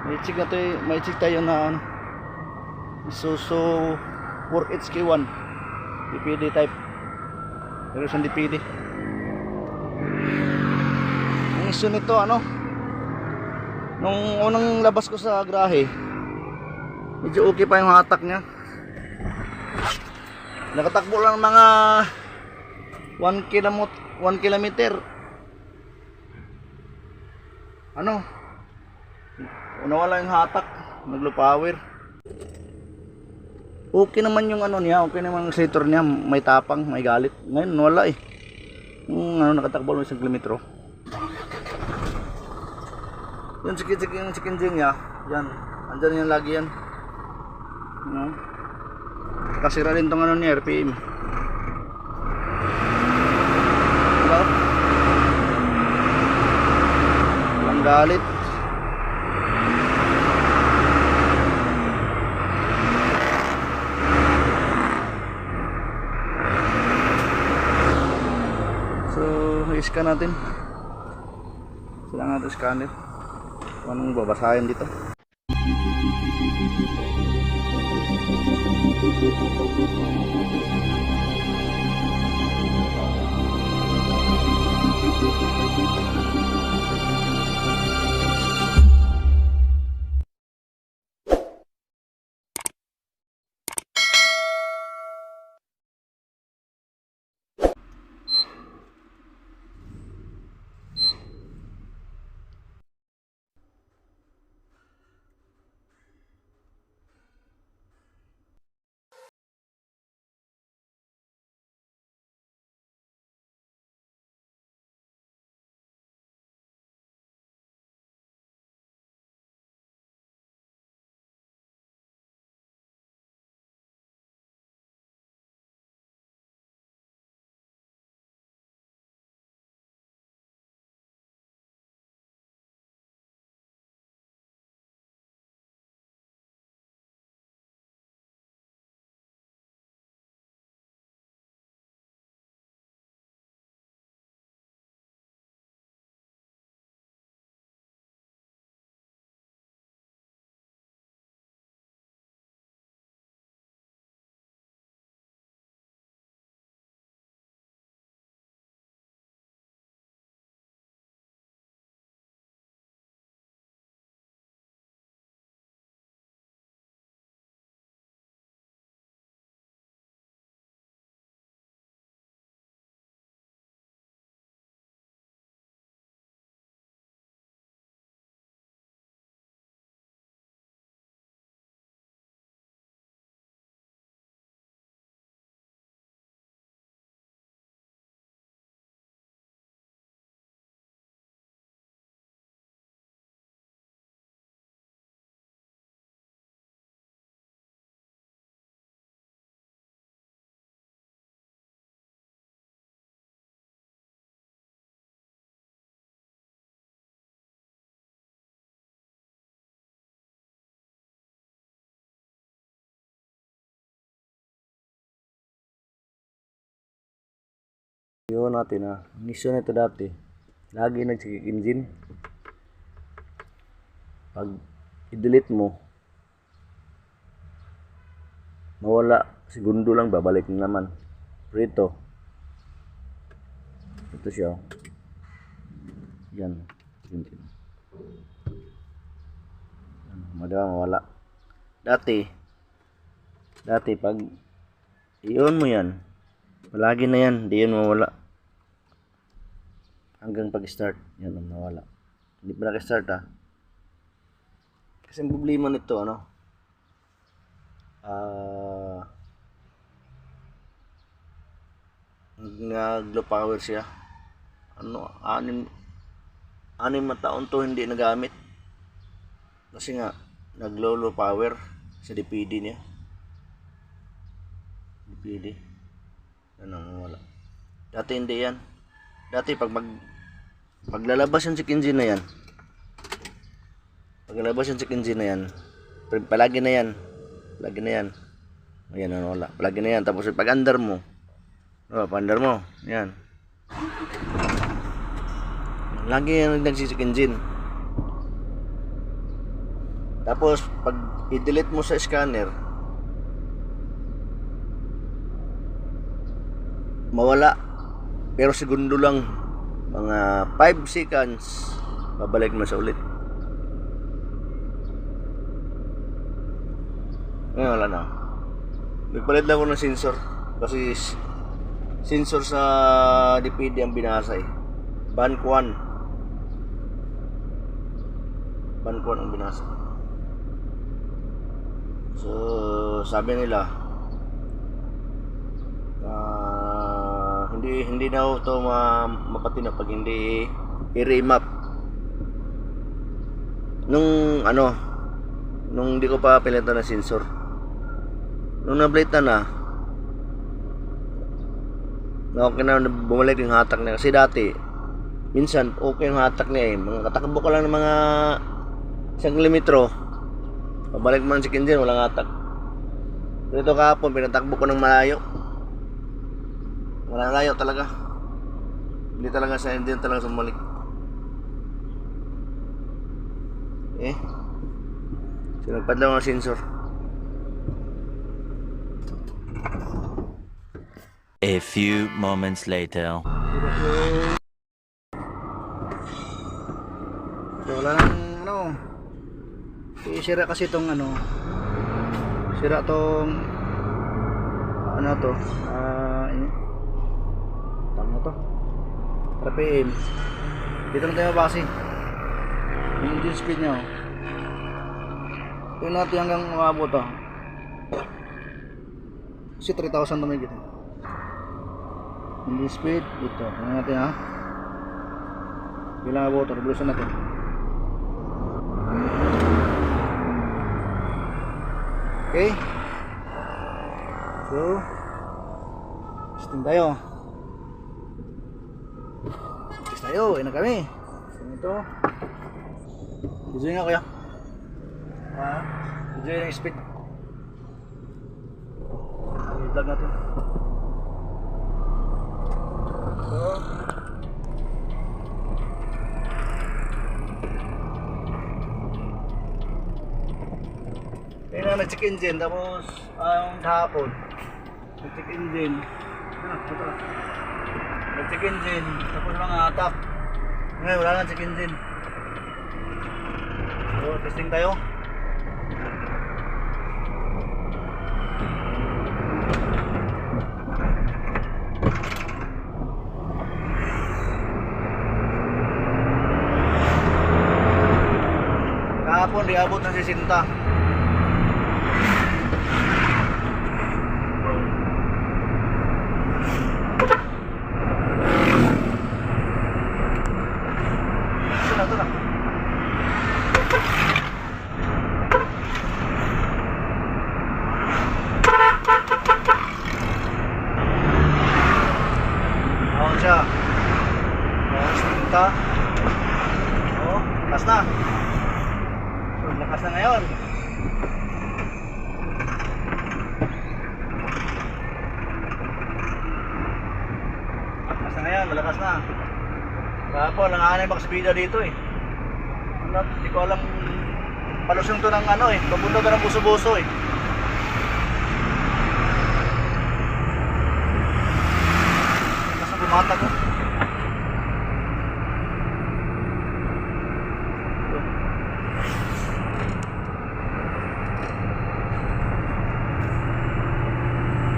May check tayo na ano, Isuzu 4HK1 DPD type. Pero siyang DPD. Ang issue nito ano, nung unang labas ko sa grahe, medyo okay pa yung hatak niya. Nakatakbo lang mga 1 kilometer. Ano? Nawala yung hatak, nag-low power. Okay naman yung ano niya, okay naman yung setor niya, may tapang, may galit. Ngayon wala eh. Yung ano, nakatakbo lang 1 kilometro. Yung chicken niya, yan. Andyan yan lagi yan. No? Kasira din tong ano niya, RPM. Diba? Walang galit. So, i-scan natin. Kailangan natin scanner. Kung anong babasahin dito. Yun natin mission nito dati. Lagi nag-check engine. Pag i-delete mo, mawala. Segundo lang, babalik na naman. Pero ito siya. Yan. Madalang mawala. Dati pag i-on mo yan, palagi na yan, di yan mawala. Hanggang pag-start, yan ang nawala. Hindi pa naka-start Kasi ang problema nito, nag-low power siya. Anim na taon to hindi nagamit. Kasi nga, nag-low power sa DPD niya. DPD. Yan ang nawala. Dati hindi yan. Dati paglalabas yung check engine na yan, palagi na yan. Ayan, wala. Palagi na yan. Tapos pag under mo, yan. Lagi yan nagsi-check engine. Tapos pag i-delete mo sa scanner, mawala. Pero segundo lang, mga 5 seconds, babalik mo sa ulit. Ngayon wala na. Nagpalit lang ako ng sensor kasi sensor sa DPD ang binasa eh. Bankuan ang binasa. So sabi nila hindi daw to mapatino pag hindi i-remap. Nung hindi ko pa pilitan ng sensor, nung na-blade na okay na, bumalik yung hatak niya. Kasi dati minsan okay yung hatak niya eh, mga katakbo ka lang ng mga 1 kilometro, pabalik man si engine, walang hatak. Dito kahapon pinatakbo ko ng malayo, walang layo talaga, hindi talaga sa engine talaga sumalik. So nagpadlaw ng sensor. A few moments later. So wala nang sira kasi itong sira tong to RPM. Dito na tayo base yung engine speed nya. Yun natin hanggang umabot kasi 3,000 na may gito engine speed. Dito tingnan natin bilang abot, revolution natin. Okay, so testing tayo. Ayun na kami. Ito. Video nga kuya. Video yung speed. I-vlog natin. So ayun na, nag-check engine. Tapos ang hapon nag-check engine. Nag-check engine, tapos mga atak. Ngayon wala na check engine. So testing tayo. Kahapon di abot ng 60. Siya. Sinta. Lakas na. Lakas na ngayon. Lakas na ngayon, malakas na. Kahapon, nanganay magsabida dito eh. Hindi ko alam, palusong to ng papunta to ng buso-buso eh. Mata ko.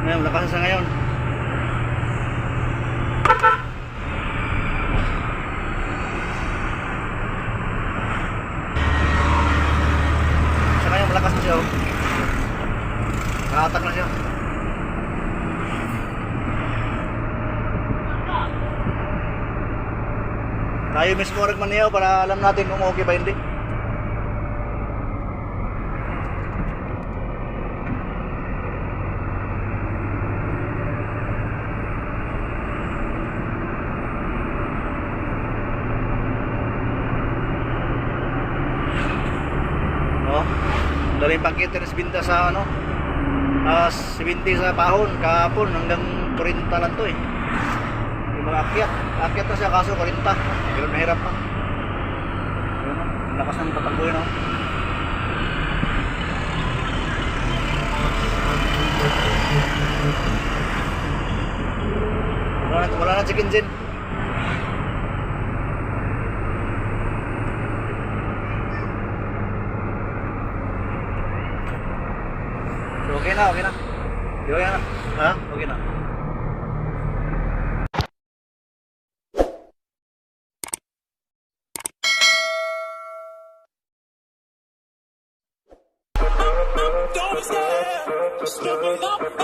Ngayon, lakas sa ngayon. Sa ngayon, malakas na siya. Nakatak na siya. Tayo mismo magmaneho para alam natin kung okay ba hindi. Dali pakete na binta sa 70 sa pahon kahapon hanggang 40 lang to eh. Yung mga akyat na siya kaso 40. Pero mahirap pa. Ayun, ang lakas ng tatakbo yun Wala na check engine. So, okay na, okay na. Di okay na. Ha? Okay na. Don't stare, just looking up.